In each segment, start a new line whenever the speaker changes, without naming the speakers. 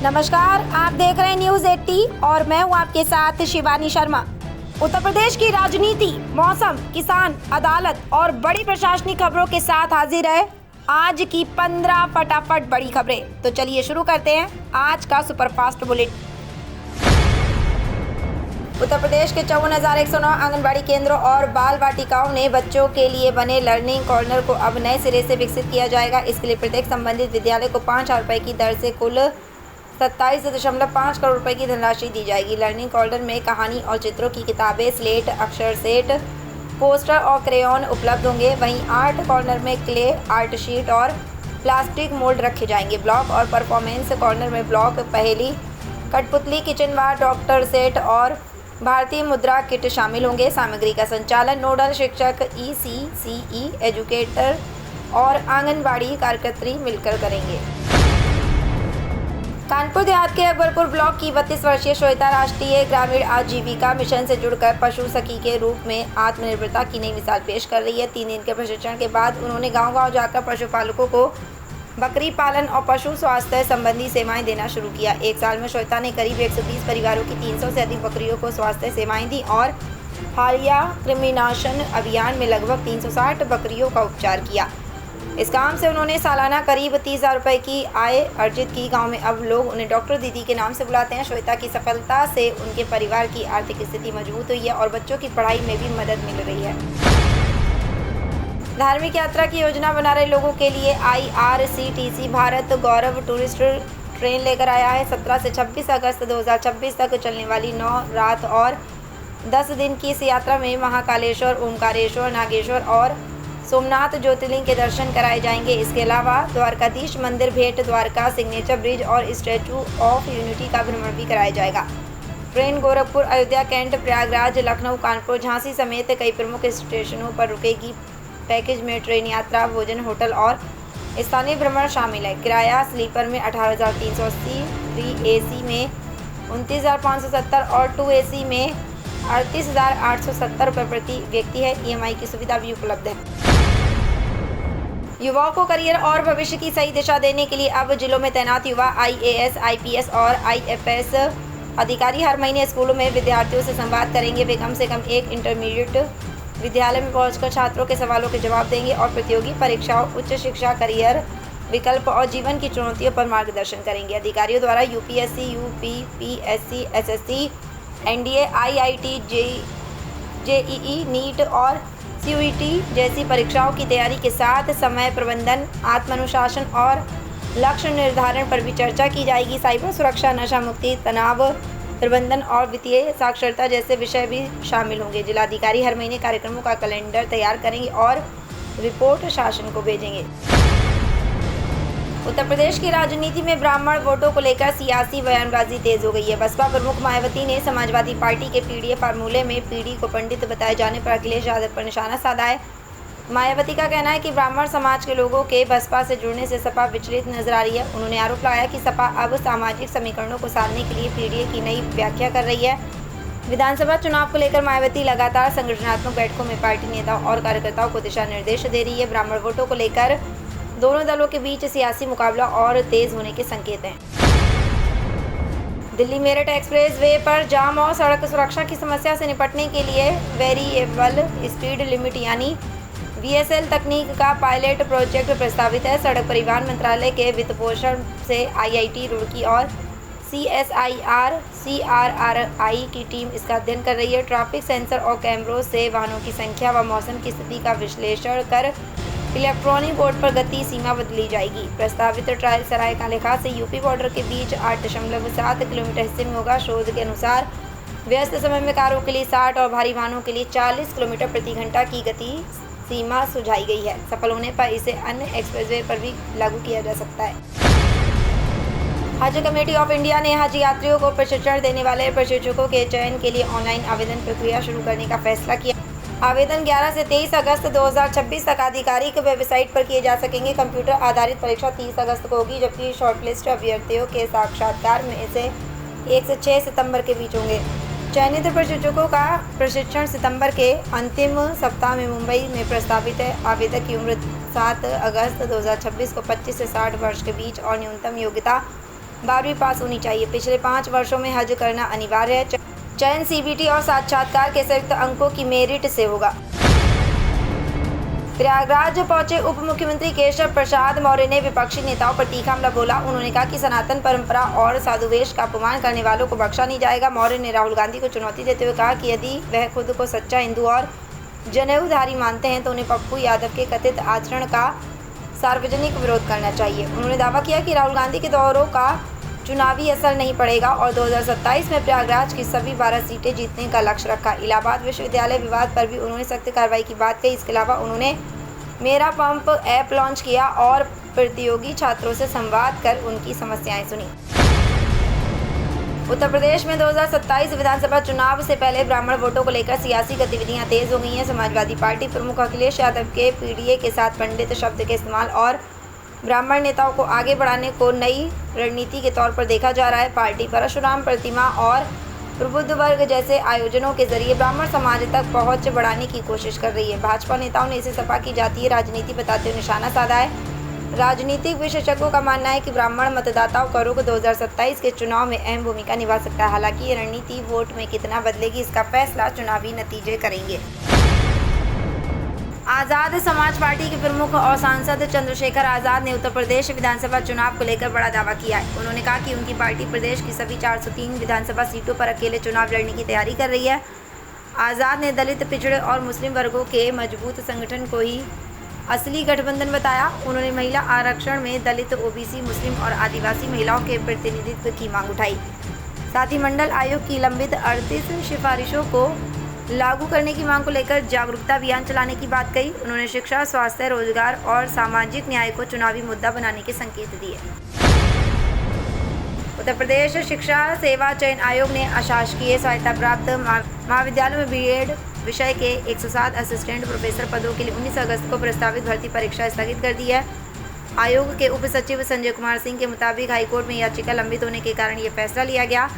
नमस्कार, आप देख रहे हैं न्यूज़ 80 और मैं हूं आपके साथ शिवानी शर्मा। उत्तर प्रदेश की राजनीति, मौसम, किसान, अदालत और बड़ी प्रशासनिक खबरों के साथ हाजिर है आज की 15 फटाफट बड़ी खबरें। तो चलिए शुरू करते हैं आज का सुपरफास्ट बुलेटिन। उत्तर प्रदेश के 54,109 आंगनबाड़ी केंद्रों और बाल वाटिकाओं ने बच्चों के लिए बने लर्निंग कॉर्नर को अब नए सिरे से विकसित किया जाएगा। इसके लिए प्रत्येक संबंधित विद्यालय को 5,000 रुपये की दर से कुल 27.5 करोड़ रुपए की धनराशि दी जाएगी। लर्निंग कॉर्नर में कहानी और चित्रों की किताबें, स्लेट, अक्षर सेट, पोस्टर और क्रेयॉन उपलब्ध होंगे। वहीं आर्ट कॉर्नर में क्ले, आर्ट शीट और प्लास्टिक मोल्ड रखे जाएंगे। ब्लॉक और परफॉर्मेंस कॉर्नर में ब्लॉक, पहेली, कठपुतली, किचन बार, डॉक्टर सेट और भारतीय मुद्रा किट शामिल होंगे। सामग्री का संचालन नोडल शिक्षक, ECCE एजुकेटर और आंगनबाड़ी कार्यकर्त्री मिलकर करेंगे। कानपुर देहात के अकबरपुर ब्लॉक की 32 वर्षीय श्वेता राष्ट्रीय ग्रामीण आजीविका मिशन से जुड़कर पशु सखी के रूप में आत्मनिर्भरता की नई मिसाल पेश कर रही है। 3 दिन के प्रशिक्षण के बाद उन्होंने गांव-गांव जाकर पशुपालकों को बकरी पालन और पशु स्वास्थ्य संबंधी सेवाएं देना शुरू किया। 1 साल में श्वेता ने करीब 120 परिवारों की 300 से अधिक बकरियों को स्वास्थ्य सेवाएं दी और हालिया कृमिनाशन अभियान में लगभग 360 बकरियों का उपचार किया। इस काम से उन्होंने सालाना करीब 30,000 रुपये की आय अर्जित की। गांव में अब लोग उन्हें डॉक्टर दीदी के नाम से बुलाते हैं। श्वेता की सफलता से उनके परिवार की आर्थिक स्थिति मजबूत हुई है और बच्चों की पढ़ाई में भी मदद मिल रही है। धार्मिक यात्रा की योजना बना रहे लोगों के लिए IRCTC भारत गौरव टूरिस्ट ट्रेन लेकर आया है। 17 से 26 अगस्त 2026 तक चलने वाली 9 रात और 10 दिन की इस यात्रा में महाकालेश्वर, ओमकारेश्वर, नागेश्वर और सोमनाथ ज्योतिर्लिंग के दर्शन कराए जाएंगे। इसके अलावा द्वारकाधीश मंदिर, भेंट द्वारका, सिग्नेचर ब्रिज और स्टैचू ऑफ यूनिटी का भ्रमण भी कराया जाएगा। ट्रेन गोरखपुर, अयोध्या, कैंट, प्रयागराज, लखनऊ, कानपुर, झांसी समेत कई प्रमुख स्टेशनों पर रुकेगी। पैकेज में ट्रेन यात्रा, भोजन, होटल और स्थानीय भ्रमण शामिल है। किराया स्लीपर में 18,380, 3AC में 29,570 और 2AC में 38,870 रुपये प्रति व्यक्ति है। EMI की सुविधा भी उपलब्ध है। युवाओं को करियर और भविष्य की सही दिशा देने के लिए अब जिलों में तैनात युवा IAS, IPS और IFS अधिकारी हर महीने स्कूलों में विद्यार्थियों से संवाद करेंगे। वे कम से कम एक इंटरमीडिएट विद्यालय में पहुंचकर छात्रों के सवालों के जवाब देंगे और प्रतियोगी परीक्षाओं, उच्च शिक्षा, करियर विकल्प और जीवन की चुनौतियों पर मार्गदर्शन करेंगे। अधिकारियों द्वारा UPSC, UP, PSC, SSC, NDA, IIT, JEE, NEET और CUET जैसी परीक्षाओं की तैयारी के साथ समय प्रबंधन, आत्मानुशासन और लक्ष्य निर्धारण पर भी चर्चा की जाएगी। साइबर सुरक्षा, नशा मुक्ति, तनाव प्रबंधन और वित्तीय साक्षरता जैसे विषय भी शामिल होंगे। जिलाधिकारी हर महीने कार्यक्रमों का कैलेंडर तैयार करेंगे और रिपोर्ट शासन को भेजेंगे। उत्तर प्रदेश की राजनीति में ब्राह्मण वोटों को लेकर सियासी बयानबाजी तेज हो गई है। बसपा प्रमुख मायावती ने समाजवादी पार्टी के PDA फार्मूले में PD को पंडित बताए जाने पर अखिलेश यादव पर निशाना साधा है। मायावती का कहना है कि ब्राह्मण समाज के लोगों के बसपा से जुड़ने से सपा विचलित नजर आ रही है। उन्होंने आरोप लगाया कि सपा अब सामाजिक समीकरणों को साधने के लिए PDA की नई व्याख्या कर रही है। विधानसभा चुनाव को लेकर मायावती लगातार संगठनात्मक बैठकों में पार्टी नेताओं और कार्यकर्ताओं को दिशा निर्देश दे रही है। ब्राह्मण वोटों को लेकर दोनों दलों के बीच सियासी मुकाबला और तेज होने के संकेत हैं। दिल्ली मेरठ एक्सप्रेस वे पर जाम और सड़क सुरक्षा की समस्या से निपटने के लिए वेरिएबल स्पीड लिमिट यानी VSL तकनीक का पायलट प्रोजेक्ट प्रस्तावित है। सड़क परिवहन मंत्रालय के वित्तपोषण से IIT रुड़की और CSIR CRRI की टीम इसका अध्ययन कर रही है। ट्रैफिक सेंसर और कैमरों से वाहनों की संख्या व मौसम की स्थिति का विश्लेषण कर इलेक्ट्रॉनिक बोर्ड पर गति सीमा बदली जाएगी। प्रस्तावित ट्रायल सराय कालेखां से यूपी बॉर्डर के बीच 8.7 किलोमीटर हिस्से में होगा। शोध के अनुसार व्यस्त समय में कारों के लिए 60 और भारी वाहनों के लिए 40 किलोमीटर प्रति घंटा की गति सीमा सुझाई गई है। सफल होने पर इसे अन्य एक्सप्रेसवे पर भी लागू किया जा सकता है। हज कमेटी ऑफ इंडिया ने हज यात्रियों को प्रशिक्षण देने वाले प्रशिक्षकों के चयन के लिए ऑनलाइन आवेदन प्रक्रिया शुरू करने का फैसला किया। आवेदन 11 से 23 अगस्त 2026 तक आधिकारिक वेबसाइट पर किए जा सकेंगे। कंप्यूटर आधारित परीक्षा 30 अगस्त को होगी, जबकि शॉर्टलिस्ट अभ्यर्थियों के साक्षात्कार में से 1 से 6 सितंबर के बीच होंगे। चयनित प्रशिक्षकों का प्रशिक्षण सितंबर के अंतिम सप्ताह में मुंबई में प्रस्तावित है। आवेदक की उम्र 7 अगस्त 2026 को 25 से 60 वर्ष के बीच और न्यूनतम योग्यता 12वीं पास होनी चाहिए। पिछले 5 वर्षों में हज करना अनिवार्य है। चयन सीबीटी और साक्षात्कार के संयुक्त अंकों की मेरिट से होगा। प्रयागराज पहुंचे उप मुख्यमंत्री केशव प्रसाद मौर्य ने विपक्षी नेताओं पर तीखा हमला बोला। उन्होंने कहा कि सनातन परंपरा और साधुवेश का अपमान करने वालों को बख्शा नहीं जाएगा। मौर्य ने राहुल गांधी को चुनौती देते हुए कहा कि यदि वह खुद को सच्चा हिंदू और जनेऊधारी मानते हैं तो उन्हें पप्पू यादव के कथित आचरण का सार्वजनिक विरोध करना चाहिए। उन्होंने दावा किया कि राहुल गांधी के दौरों का चुनावी असर नहीं पड़ेगा और 2027 में प्रयागराज की सभी 12 सीटें जीतने का लक्ष्य रखा। इलाहाबाद विश्वविद्यालय विवाद पर भी उन्होंने सख्त कार्रवाई की बात कही। इसके अलावा उन्होंने मेरा पंप ऐप लॉन्च किया और प्रतियोगी छात्रों से संवाद कर उनकी समस्याएं सुनी। उत्तर प्रदेश में 2027 विधानसभा चुनाव से पहले ब्राह्मण वोटों को लेकर सियासी गतिविधियां तेज हो गई हैं। समाजवादी पार्टी प्रमुख अखिलेश यादव के पीडीए के साथ पंडित शब्द के इस्तेमाल और ब्राह्मण नेताओं को आगे बढ़ाने को नई रणनीति के तौर पर देखा जा रहा है। पार्टी परशुराम प्रतिमा और प्रबुद्ध वर्ग जैसे आयोजनों के जरिए ब्राह्मण समाज तक पहुंच बढ़ाने की कोशिश कर रही है। भाजपा नेताओं ने इसे सपा की जातीय राजनीति बताते हुए निशाना साधा है। राजनीतिक विशेषज्ञों का मानना है कि ब्राह्मण मतदाताओं का रुख 2027 के चुनाव में अहम भूमिका निभा सकता है। हालांकि ये रणनीति वोट में कितना बदलेगी इसका फैसला चुनावी नतीजे करेंगे। आज़ाद समाज पार्टी के प्रमुख और सांसद चंद्रशेखर आज़ाद ने उत्तर प्रदेश विधानसभा चुनाव को लेकर बड़ा दावा किया है। उन्होंने कहा कि उनकी पार्टी प्रदेश की सभी 403 विधानसभा सीटों पर अकेले चुनाव लड़ने की तैयारी कर रही है। आज़ाद ने दलित, पिछड़े और मुस्लिम वर्गों के मजबूत संगठन को ही असली गठबंधन बताया। उन्होंने महिला आरक्षण में दलित, ओबीसी, मुस्लिम और आदिवासी महिलाओं के प्रतिनिधित्व की मांग उठाई। साथ ही मंडल आयोग की लंबित 38 सिफारिशों को लागू करने की मांग को लेकर जागरूकता अभियान चलाने की बात कही। उन्होंने शिक्षा, स्वास्थ्य, रोजगार और सामाजिक न्याय को चुनावी मुद्दा बनाने के संकेत दिए। उत्तर प्रदेश शिक्षा सेवा चयन आयोग ने अशासकीय सहायता प्राप्त महाविद्यालयों में बीएड विषय के 107 असिस्टेंट प्रोफेसर पदों के लिए 19 अगस्त को प्रस्तावित भर्ती परीक्षा स्थगित कर दी है। आयोग के उप सचिव संजय कुमार सिंह के मुताबिक हाईकोर्ट में याचिका लंबित होने के कारण ये फैसला लिया गया।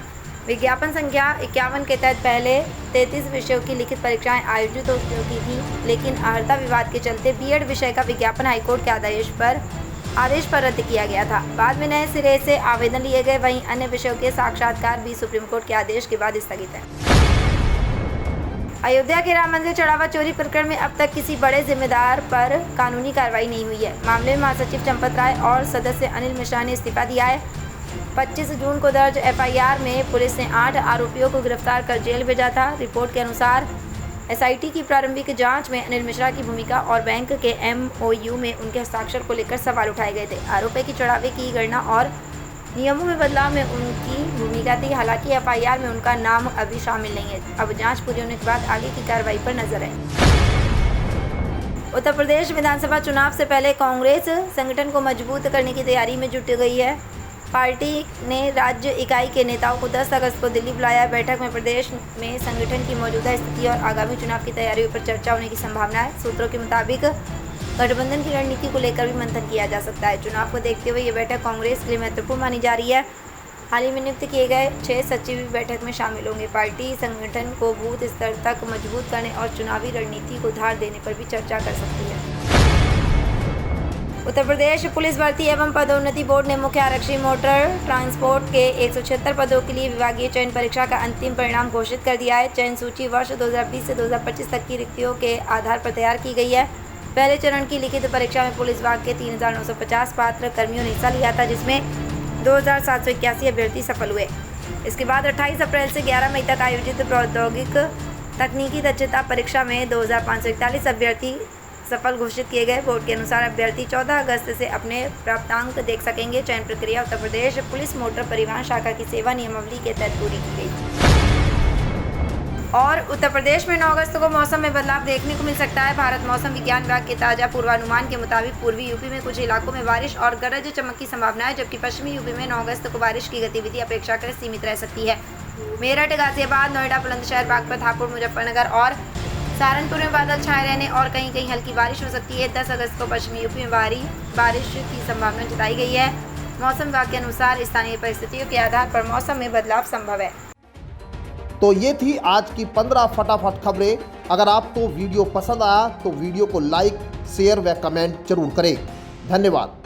विज्ञापन संख्या 51 के तहत पहले 33 विषयों की लिखित परीक्षाएं आयोजित हो चुकी थी, लेकिन अर्हता विवाद के चलते बीएड विषय का विज्ञापन हाईकोर्ट के आदेश पर रद्द किया गया था। बाद में नए सिरे से आवेदन लिए गए। वहीं अन्य विषयों के साक्षात्कार भी सुप्रीम कोर्ट के आदेश के बाद स्थगित है। अयोध्या के राम मंदिर चढ़ावा चोरी प्रकरण में अब तक किसी बड़े जिम्मेदार पर कानूनी कार्रवाई नहीं हुई है। मामले में महासचिव चंपत राय और सदस्य अनिल मिश्रा ने इस्तीफा दिया है। 25 जून को दर्ज एफआईआर में पुलिस ने 8 आरोपियों को गिरफ्तार कर जेल भेजा था। रिपोर्ट के अनुसार एसआईटी की प्रारंभिक जांच में अनिल मिश्रा की भूमिका और बैंक के एमओयू में उनके हस्ताक्षर को लेकर सवाल उठाए गए थे। आरोप है कि चढ़ावे की गणना और नियमों में बदलाव में उनकी भूमिका थी। हालांकि एफआईआर में उनका नाम अभी शामिल नहीं है। अब जांच पूरी होने के बाद आगे की कार्रवाई पर नजर है। उत्तर प्रदेश विधानसभा चुनाव से पहले कांग्रेस संगठन को मजबूत करने की तैयारी में जुट गई है। पार्टी ने राज्य इकाई के नेताओं को 10 अगस्त को दिल्ली बुलाया। बैठक में प्रदेश में संगठन की मौजूदा स्थिति और आगामी चुनाव की तैयारियों पर चर्चा होने की संभावना है। सूत्रों के मुताबिक गठबंधन की रणनीति को लेकर भी मंथन किया जा सकता है। चुनाव को देखते हुए ये बैठक कांग्रेस के लिए महत्वपूर्ण मानी जा रही है। हाल ही में नियुक्त किए गए 6 सचिव बैठक में शामिल होंगे। पार्टी संगठन को बूथ स्तर तक मजबूत करने और चुनावी रणनीति को धार देने पर भी चर्चा कर सकती है। उत्तर प्रदेश पुलिस भर्ती एवं पदोन्नति बोर्ड ने मुख्य आरक्षी मोटर ट्रांसपोर्ट के 176 पदों के लिए विभागीय चयन परीक्षा का अंतिम परिणाम घोषित कर दिया है। चयन सूची वर्ष 2020 से 2025 तक की रिक्तियों के आधार पर तैयार की गई है। पहले चरण की लिखित परीक्षा में पुलिस विभाग के 3950 पात्र कर्मियों ने हिस्सा लिया था, जिसमें 2781 अभ्यर्थी सफल हुए। इसके बाद 28 अप्रैल से 11 मई तक आयोजित प्रौद्योगिक तकनीकी दक्षता परीक्षा में 2541 अभ्यर्थी सफल घोषित किए गए। बोर्ड के अनुसार अभ्यर्थी 14 अगस्त से अपने प्राप्तांक देख सकेंगे। चयन प्रक्रिया उत्तर प्रदेश पुलिस मोटर परिवहन शाखा की सेवा नियमावली के तहत पूरी की गई। और उत्तर प्रदेश में 9 अगस्त को मौसम में बदलाव देखने को मिल सकता है। भारत मौसम विज्ञान विभाग के ताज़ा पूर्वानुमान के मुताबिक पूर्वी यूपी में कुछ इलाकों में बारिश और गरज चमक की संभावना है, जबकि पश्चिमी यूपी में 9 अगस्त को बारिश की गतिविधि अपेक्षाकृत सीमित रह सकती है। मेरठ, गाजियाबाद, नोएडा, बुलंदशहर, बागपत, हापुड़, मुजफ्फरनगर और सहारनपुर में बादल छाए रहने और कहीं कहीं हल्की बारिश हो सकती है। 10 अगस्त को पश्चिमी यूपी में बारिश की संभावना जताई गई है। मौसम विभाग के अनुसार स्थानीय परिस्थितियों के आधार पर मौसम में बदलाव संभव है।
तो ये थी आज की 15 फटाफट खबरें। अगर आपको वीडियो पसंद आया तो वीडियो को लाइक, शेयर व कमेंट जरूर करें। धन्यवाद।